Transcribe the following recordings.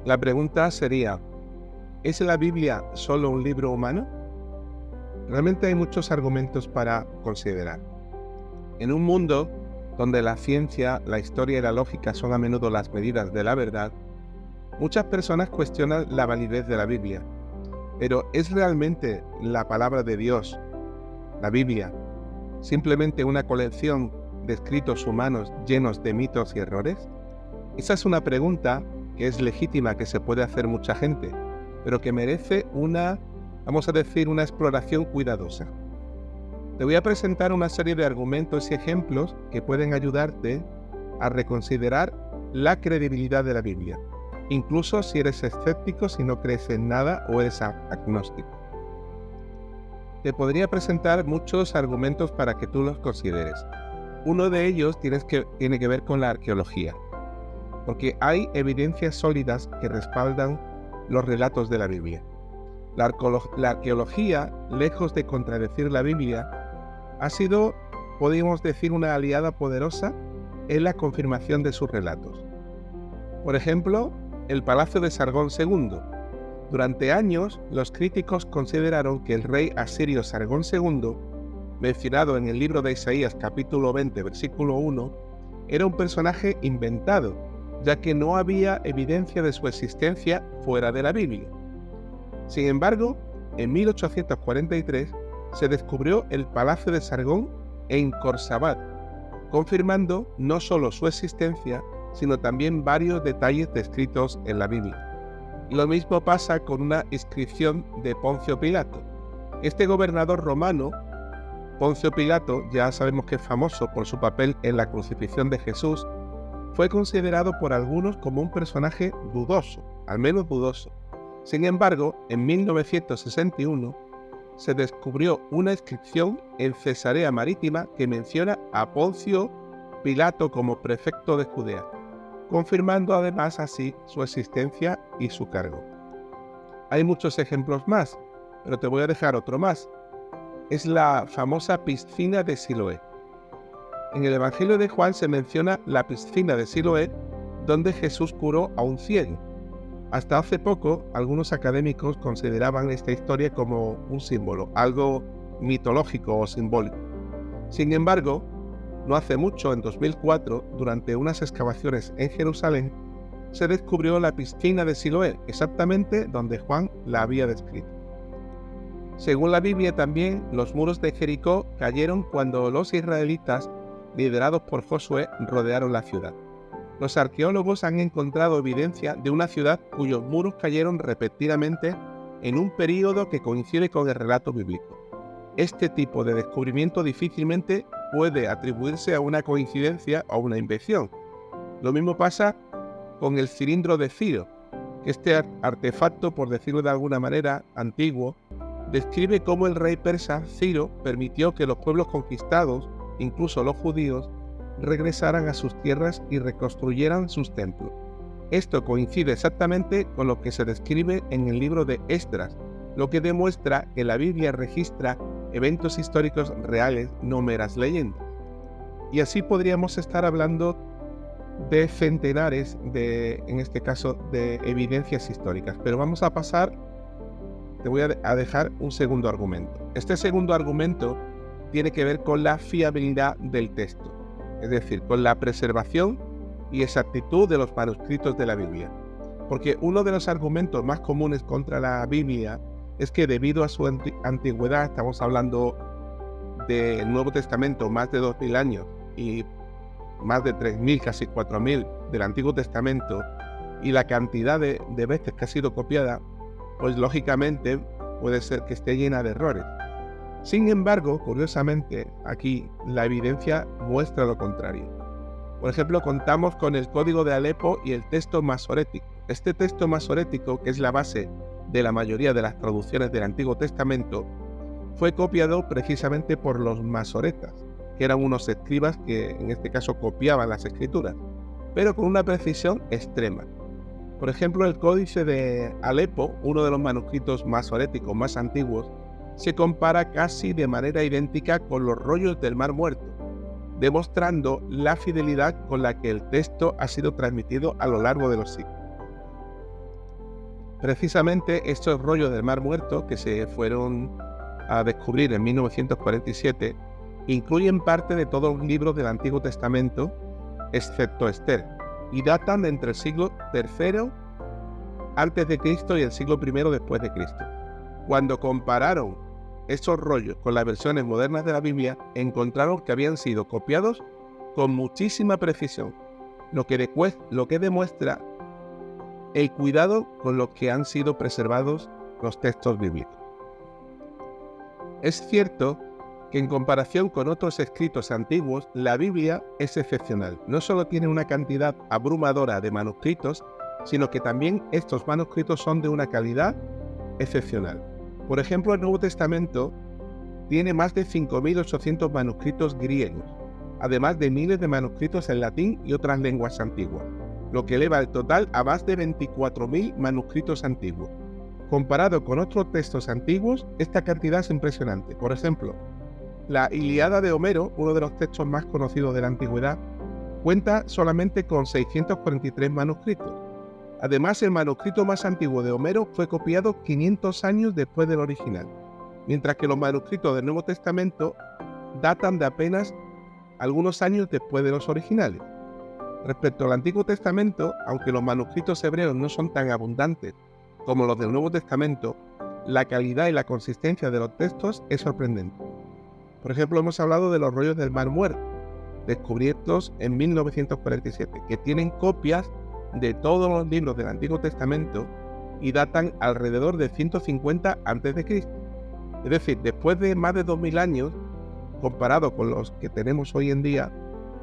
La pregunta sería, ¿es la Biblia solo un libro humano? Realmente hay muchos argumentos para considerar. En un mundo donde la ciencia, la historia y la lógica son a menudo las medidas de la verdad, muchas personas cuestionan la validez de la Biblia. Pero ¿es realmente la palabra de Dios, la Biblia, simplemente una colección de escritos humanos llenos de mitos y errores? Esa es una pregunta que es legítima, que se puede hacer mucha gente, pero que merece una exploración cuidadosa. Te voy a presentar una serie de argumentos y ejemplos que pueden ayudarte a reconsiderar la credibilidad de la Biblia, incluso si eres escéptico, si no crees en nada o eres agnóstico. Te podría presentar muchos argumentos para que tú los consideres. Uno de ellos tiene que ver con la arqueología, porque hay evidencias sólidas que respaldan los relatos de la Biblia. La arqueología, lejos de contradecir la Biblia, ha sido, podríamos decir, una aliada poderosa en la confirmación de sus relatos. Por ejemplo, el Palacio de Sargón II. Durante años, los críticos consideraron que el rey asirio Sargón II, mencionado en el libro de Isaías capítulo 20, versículo 1, era un personaje inventado, ya que no había evidencia de su existencia fuera de la Biblia. Sin embargo, en 1843 se descubrió el Palacio de Sargón en Khorsabad, confirmando no solo su existencia, sino también varios detalles descritos en la Biblia. Lo mismo pasa con una inscripción de Poncio Pilato. Este gobernador romano, Poncio Pilato, ya sabemos que es famoso por su papel en la crucifixión de Jesús, fue considerado por algunos como un personaje dudoso, al menos dudoso. Sin embargo, en 1961 se descubrió una inscripción en Cesarea Marítima que menciona a Poncio Pilato como prefecto de Judea, confirmando además así su existencia y su cargo. Hay muchos ejemplos más, pero te voy a dejar otro más. Es la famosa piscina de Siloé. En el Evangelio de Juan se menciona la piscina de Siloé, donde Jesús curó a un ciego. Hasta hace poco, algunos académicos consideraban esta historia como un símbolo, algo mitológico o simbólico. Sin embargo, no hace mucho, en 2004, durante unas excavaciones en Jerusalén, se descubrió la piscina de Siloé, exactamente donde Juan la había descrito. Según la Biblia también, los muros de Jericó cayeron cuando los israelitas, liderados por Josué, rodearon la ciudad. Los arqueólogos han encontrado evidencia de una ciudad cuyos muros cayeron repetidamente en un período que coincide con el relato bíblico. Este tipo de descubrimiento difícilmente puede atribuirse a una coincidencia o una invención. Lo mismo pasa con el cilindro de Ciro. Este artefacto, por decirlo de alguna manera, antiguo, describe cómo el rey persa Ciro permitió que los pueblos conquistados, incluso los judíos, regresaran a sus tierras y reconstruyeran sus templos. Esto coincide exactamente con lo que se describe en el libro de Esdras, lo que demuestra que la Biblia registra eventos históricos reales, no meras leyendas. Y así podríamos estar hablando de centenares en este caso, de evidencias históricas. Pero vamos a pasar, te voy a dejar un segundo argumento. Este segundo argumento tiene que ver con la fiabilidad del texto, es decir, con la preservación y exactitud de los manuscritos de la Biblia. Porque uno de los argumentos más comunes contra la Biblia es que debido a su antigüedad, estamos hablando del Nuevo Testamento, más de 2000 años, y más de 3000, casi 4000 del Antiguo Testamento, y la cantidad de veces que ha sido copiada, pues lógicamente puede ser que esté llena de errores. Sin embargo, curiosamente, aquí la evidencia muestra lo contrario. Por ejemplo, contamos con el Código de Alepo y el texto masorético. Este texto masorético, que es la base de la mayoría de las traducciones del Antiguo Testamento, fue copiado precisamente por los masoretas, que eran unos escribas que en este caso copiaban las escrituras, pero con una precisión extrema. Por ejemplo, el Códice de Alepo, uno de los manuscritos masoréticos más antiguos, se compara casi de manera idéntica con los rollos del Mar Muerto, demostrando la fidelidad con la que el texto ha sido transmitido a lo largo de los siglos. Precisamente estos rollos del Mar Muerto, que se fueron a descubrir en 1947, incluyen parte de todos los libros del Antiguo Testamento, excepto Esther, y datan de entre el siglo III antes de Cristo y el siglo I después de Cristo. Cuando compararon estos rollos con las versiones modernas de la Biblia, encontraron que habían sido copiados con muchísima precisión, lo que demuestra el cuidado con los que han sido preservados los textos bíblicos. Es cierto que en comparación con otros escritos antiguos, la Biblia es excepcional. No solo tiene una cantidad abrumadora de manuscritos, sino que también estos manuscritos son de una calidad excepcional. Por ejemplo, el Nuevo Testamento tiene más de 5.800 manuscritos griegos, además de miles de manuscritos en latín y otras lenguas antiguas, lo que eleva el total a más de 24.000 manuscritos antiguos. Comparado con otros textos antiguos, esta cantidad es impresionante. Por ejemplo, la Ilíada de Homero, uno de los textos más conocidos de la antigüedad, cuenta solamente con 643 manuscritos. Además, el manuscrito más antiguo de Homero fue copiado 500 años después del original, mientras que los manuscritos del Nuevo Testamento datan de apenas algunos años después de los originales. Respecto al Antiguo Testamento, aunque los manuscritos hebreos no son tan abundantes como los del Nuevo Testamento, la calidad y la consistencia de los textos es sorprendente. Por ejemplo, hemos hablado de los rollos del Mar Muerto, descubiertos en 1947, que tienen copias de todos los libros del Antiguo Testamento y datan alrededor de 150 a.C. Es decir, después de más de 2000 años, comparado con los que tenemos hoy en día,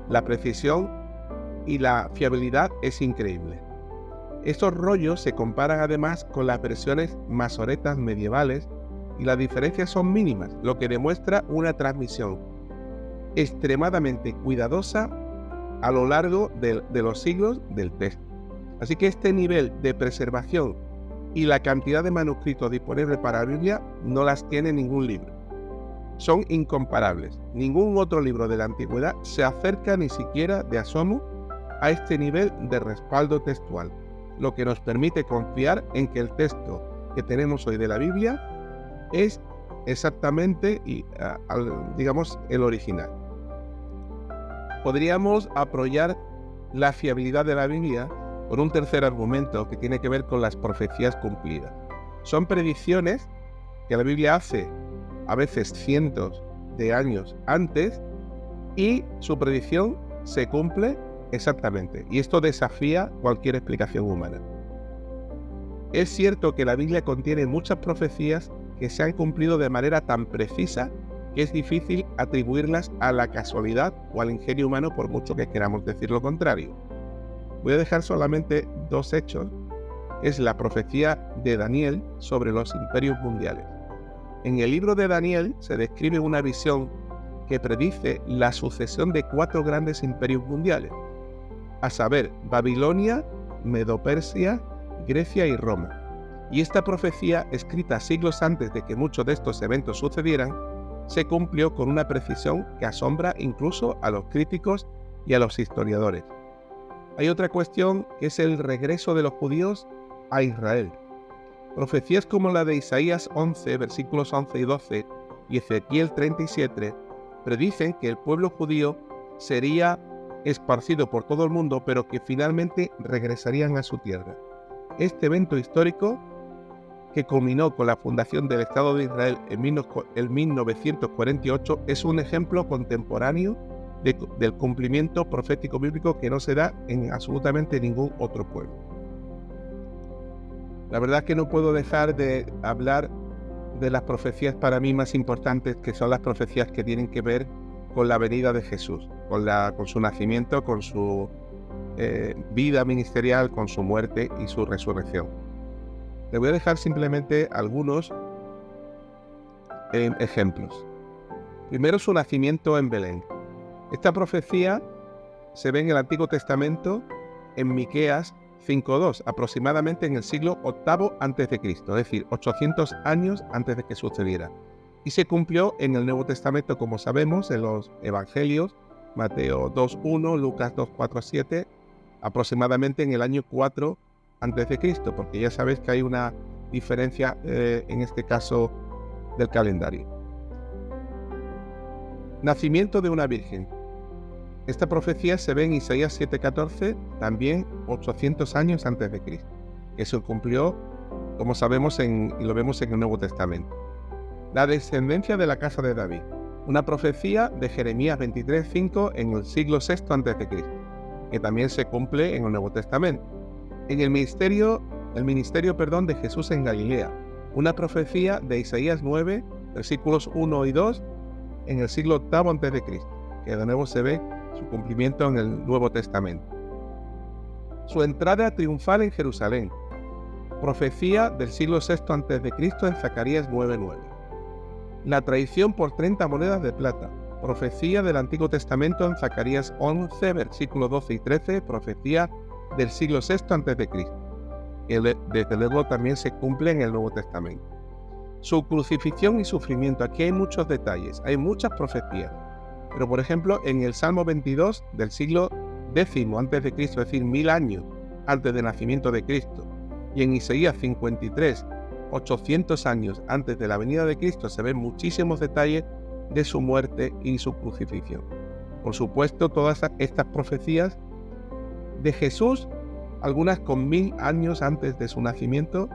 la precisión y la fiabilidad es increíble. Estos rollos se comparan además con las versiones masoretas medievales y las diferencias son mínimas, lo que demuestra una transmisión extremadamente cuidadosa a lo largo de los siglos del texto. Así que este nivel de preservación y la cantidad de manuscritos disponibles para la Biblia no las tiene ningún libro. Son incomparables. Ningún otro libro de la antigüedad se acerca ni siquiera de asomo a este nivel de respaldo textual, lo que nos permite confiar en que el texto que tenemos hoy de la Biblia es exactamente, digamos, el original. Podríamos apoyar la fiabilidad de la Biblia por un tercer argumento que tiene que ver con las profecías cumplidas. Son predicciones que la Biblia hace a veces cientos de años antes y su predicción se cumple exactamente. Y esto desafía cualquier explicación humana. Es cierto que la Biblia contiene muchas profecías que se han cumplido de manera tan precisa que es difícil atribuirlas a la casualidad o al ingenio humano por mucho que queramos decir lo contrario. Voy a dejar solamente dos hechos. Es la profecía de Daniel sobre los imperios mundiales. En el libro de Daniel se describe una visión que predice la sucesión de 4 grandes imperios mundiales, a saber, Babilonia, Medo-Persia, Grecia y Roma. Y esta profecía, escrita siglos antes de que muchos de estos eventos sucedieran, se cumplió con una precisión que asombra incluso a los críticos y a los historiadores. Hay otra cuestión que es el regreso de los judíos a Israel. Profecías como la de Isaías 11, versículos 11 y 12, y Ezequiel 37, predicen que el pueblo judío sería esparcido por todo el mundo, pero que finalmente regresarían a su tierra. Este evento histórico, que culminó con la fundación del Estado de Israel en 1948, es un ejemplo contemporáneo del cumplimiento profético bíblico que no se da en absolutamente ningún otro pueblo. La verdad es que no puedo dejar de hablar de las profecías para mí más importantes, que son las profecías que tienen que ver con la venida de Jesús, con su nacimiento, con su vida ministerial, con su muerte y su resurrección. Le voy a dejar simplemente algunos ejemplos. Primero, su nacimiento en Belén. Esta profecía se ve en el Antiguo Testamento en Miqueas 5.2, aproximadamente en el siglo VIII a.C., es decir, 800 años antes de que sucediera. Y se cumplió en el Nuevo Testamento, como sabemos, en los Evangelios, Mateo 2.1, Lucas 2.4-7, aproximadamente en el año 4 antes de Cristo, porque ya sabéis que hay una diferencia en este caso del calendario. Nacimiento de una virgen. Esta profecía se ve en Isaías 7:14, también 800 años antes de Cristo, que se cumplió, como sabemos, y lo vemos en el Nuevo Testamento. La descendencia de la casa de David, una profecía de Jeremías 23:5 en el siglo VI antes de Cristo, que también se cumple en el Nuevo Testamento. En el ministerio de Jesús en Galilea, una profecía de Isaías 9, versículos 1 y 2, en el siglo VIII antes de Cristo, que de nuevo se ve su cumplimiento en el Nuevo Testamento. Su entrada triunfal en Jerusalén, profecía del siglo VI antes de Cristo en Zacarías 9:9. La traición por 30 monedas de plata, profecía del Antiguo Testamento en Zacarías 11, versículos 12 y 13, profecía del siglo VI antes de Cristo, que desde luego también se cumple en el Nuevo Testamento. Su crucifixión y sufrimiento, aquí hay muchos detalles, hay muchas profecías. Pero por ejemplo, en el Salmo 22 del siglo X antes de Cristo, es decir, 1000 años antes del nacimiento de Cristo, y en Isaías 53, 800 años antes de la venida de Cristo, se ven muchísimos detalles de su muerte y su crucifixión. Por supuesto, todas estas profecías de Jesús, algunas con 1000 años antes de su nacimiento,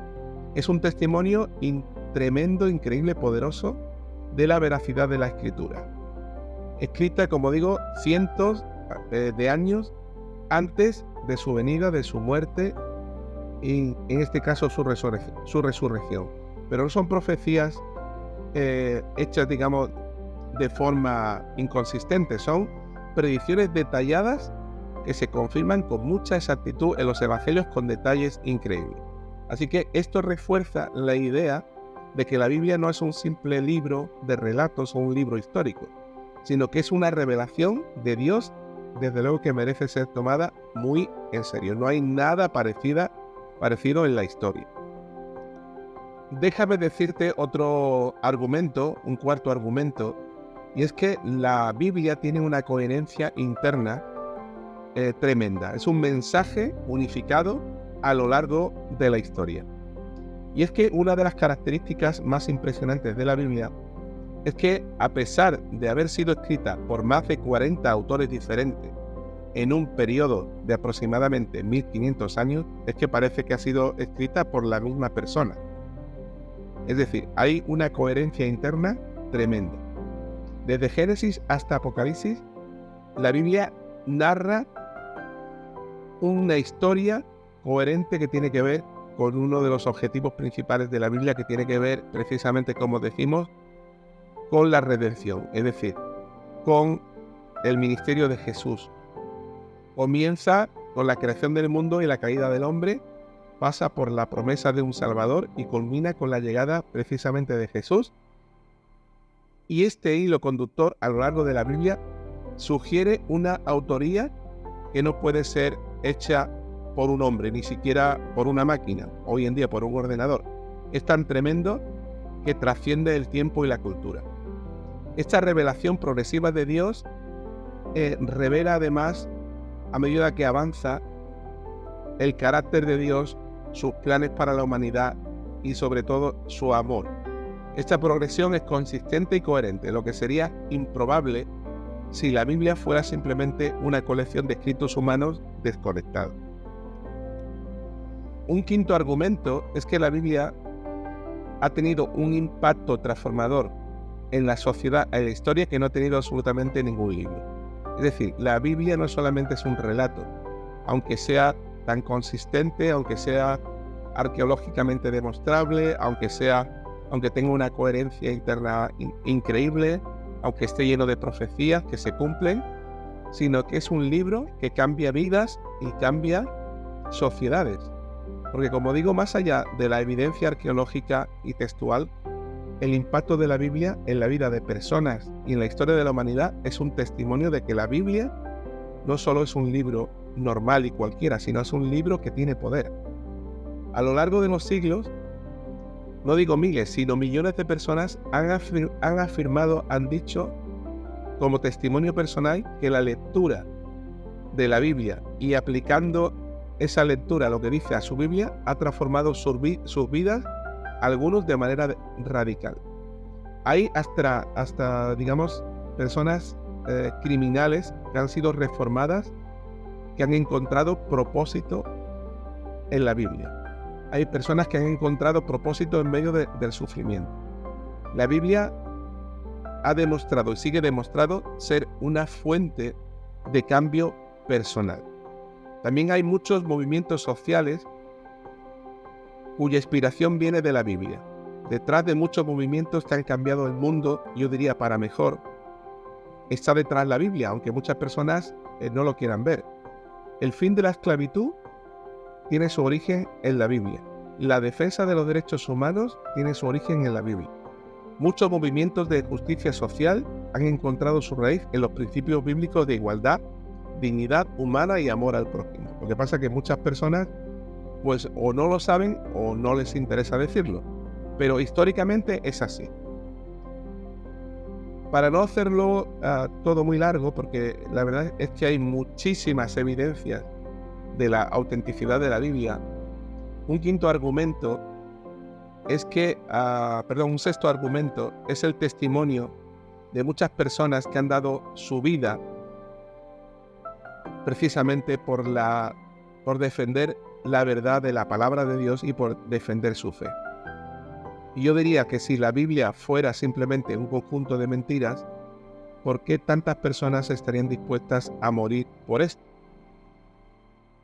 es un testimonio tremendo, increíble, poderoso de la veracidad de la Escritura. Escrita, como digo, cientos de años antes de su venida, de su muerte y en este caso su resurrección. Pero no son profecías hechas, digamos, de forma inconsistente, son predicciones detalladas que se confirman con mucha exactitud en los evangelios con detalles increíbles. Así que esto refuerza la idea de que la Biblia no es un simple libro de relatos o un libro histórico, sino que es una revelación de Dios, desde luego que merece ser tomada muy en serio. No hay nada parecido en la historia. Déjame decirte otro argumento, un cuarto argumento, y es que la Biblia tiene una coherencia interna tremenda. Es un mensaje unificado a lo largo de la historia. Y es que una de las características más impresionantes de la Biblia es que, a pesar de haber sido escrita por más de 40 autores diferentes en un periodo de aproximadamente 1500 años, es que parece que ha sido escrita por la misma persona. Es decir, hay una coherencia interna tremenda. Desde Génesis hasta Apocalipsis, la Biblia narra una historia coherente que tiene que ver con uno de los objetivos principales de la Biblia, que tiene que ver precisamente, como decimos, con la redención, es decir, con el ministerio de Jesús. Comienza con la creación del mundo y la caída del hombre, pasa por la promesa de un Salvador y culmina con la llegada precisamente de Jesús. Y este hilo conductor a lo largo de la Biblia sugiere una autoría que no puede ser hecha por un hombre, ni siquiera por una máquina, hoy en día por un ordenador. Es tan tremendo que trasciende el tiempo y la cultura. Esta revelación progresiva de Dios revela además, a medida que avanza, el carácter de Dios, sus planes para la humanidad y sobre todo su amor. Esta progresión es consistente y coherente, lo que sería improbable si la Biblia fuera simplemente una colección de escritos humanos desconectados. Un quinto argumento es que la Biblia ha tenido un impacto transformador en la sociedad, en la historia, que no ha tenido absolutamente ningún libro. Es decir, la Biblia no solamente es un relato, aunque sea tan consistente, aunque sea arqueológicamente demostrable, aunque tenga una coherencia interna increíble, aunque esté lleno de profecías que se cumplen, sino que es un libro que cambia vidas y cambia sociedades. Porque, como digo, más allá de la evidencia arqueológica y textual, el impacto de la Biblia en la vida de personas y en la historia de la humanidad es un testimonio de que la Biblia no solo es un libro normal y cualquiera, sino es un libro que tiene poder. A lo largo de los siglos, no digo miles, sino millones de personas han afirmado, han dicho como testimonio personal, que la lectura de la Biblia y aplicando esa lectura, lo que dice a su Biblia, ha transformado sus vidas, algunos de manera radical. Hay hasta digamos, personas criminales que han sido reformadas, que han encontrado propósito en la Biblia. Hay personas que han encontrado propósito en medio del sufrimiento. La Biblia ha demostrado y sigue demostrando ser una fuente de cambio personal. También hay muchos movimientos sociales cuya inspiración viene de la Biblia. Detrás de muchos movimientos que han cambiado el mundo, yo diría para mejor, está detrás la Biblia, aunque muchas personas no lo quieran ver. El fin de la esclavitud tiene su origen en la Biblia. La defensa de los derechos humanos tiene su origen en la Biblia. Muchos movimientos de justicia social han encontrado su raíz en los principios bíblicos de igualdad, dignidad humana y amor al prójimo. Lo que pasa es que muchas personas pues o no lo saben o no les interesa decirlo, pero históricamente es así. Para no hacerlo todo muy largo, porque la verdad es que hay muchísimas evidencias de la autenticidad de la Biblia, un sexto argumento es el testimonio de muchas personas que han dado su vida precisamente por defender la verdad de la palabra de Dios y por defender su fe. Y yo diría que si la Biblia fuera simplemente un conjunto de mentiras, ¿por qué tantas personas estarían dispuestas a morir por esto?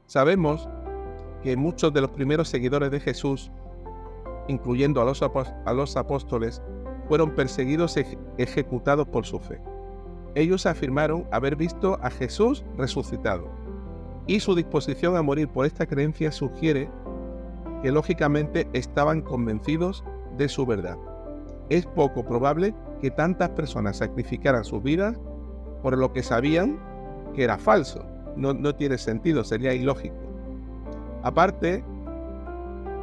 Sabemos que muchos de los primeros seguidores de Jesús, incluyendo a los apóstoles, fueron perseguidos y ejecutados por su fe. Ellos afirmaron haber visto a Jesús resucitado, y su disposición a morir por esta creencia sugiere que lógicamente estaban convencidos de su verdad. Es poco probable que tantas personas sacrificaran sus vidas por lo que sabían que era falso. No tiene sentido, sería ilógico. Aparte,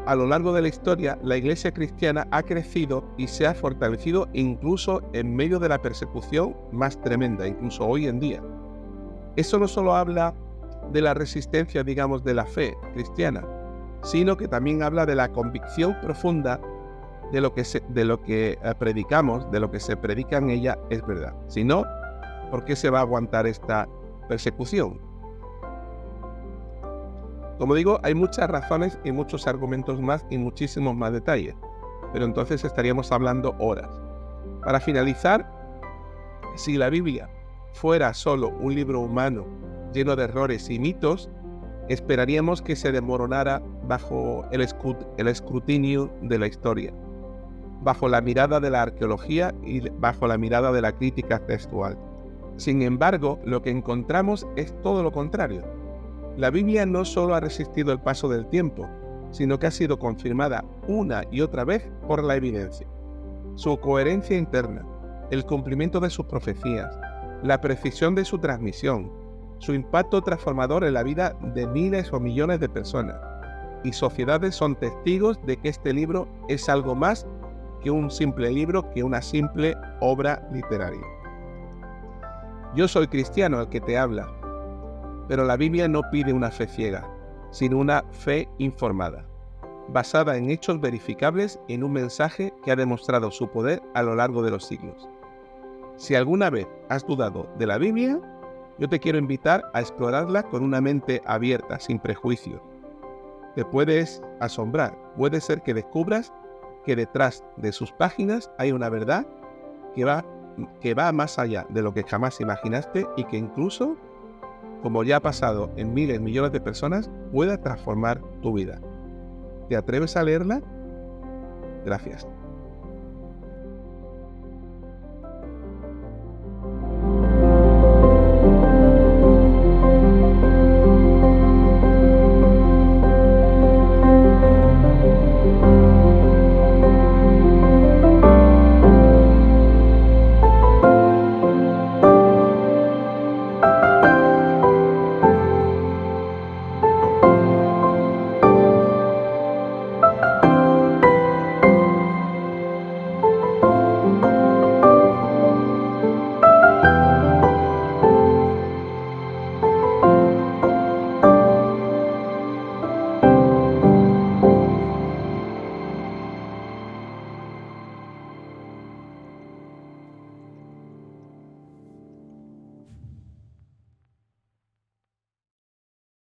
a lo largo de la historia, la Iglesia cristiana ha crecido y se ha fortalecido incluso en medio de la persecución más tremenda, incluso hoy en día. Eso no solo habla de la resistencia, digamos, de la fe cristiana, sino que también habla de la convicción profunda de lo que predicamos, de lo que se predica en ella es verdad. Si no, ¿por qué se va a aguantar esta persecución? Como digo, hay muchas razones y muchos argumentos más y muchísimos más detalles, pero entonces estaríamos hablando horas. Para finalizar, si la Biblia fuera solo un libro humano lleno de errores y mitos, esperaríamos que se desmoronara bajo el escrutinio de la historia, bajo la mirada de la arqueología y bajo la mirada de la crítica textual. Sin embargo, lo que encontramos es todo lo contrario. La Biblia no solo ha resistido el paso del tiempo, sino que ha sido confirmada una y otra vez por la evidencia. Su coherencia interna, el cumplimiento de sus profecías, la precisión de su transmisión, su impacto transformador en la vida de miles o millones de personas y sociedades son testigos de que este libro es algo más que un simple libro, que una simple obra literaria. Yo soy cristiano el que te habla, pero la Biblia no pide una fe ciega, sino una fe informada, basada en hechos verificables y en un mensaje que ha demostrado su poder a lo largo de los siglos. Si alguna vez has dudado de la Biblia, yo te quiero invitar a explorarla con una mente abierta, sin prejuicios. Te puedes asombrar, puede ser que descubras que detrás de sus páginas hay una verdad que va más allá de lo que jamás imaginaste y que incluso, como ya ha pasado en miles, millones de personas, pueda transformar tu vida. ¿Te atreves a leerla? Gracias.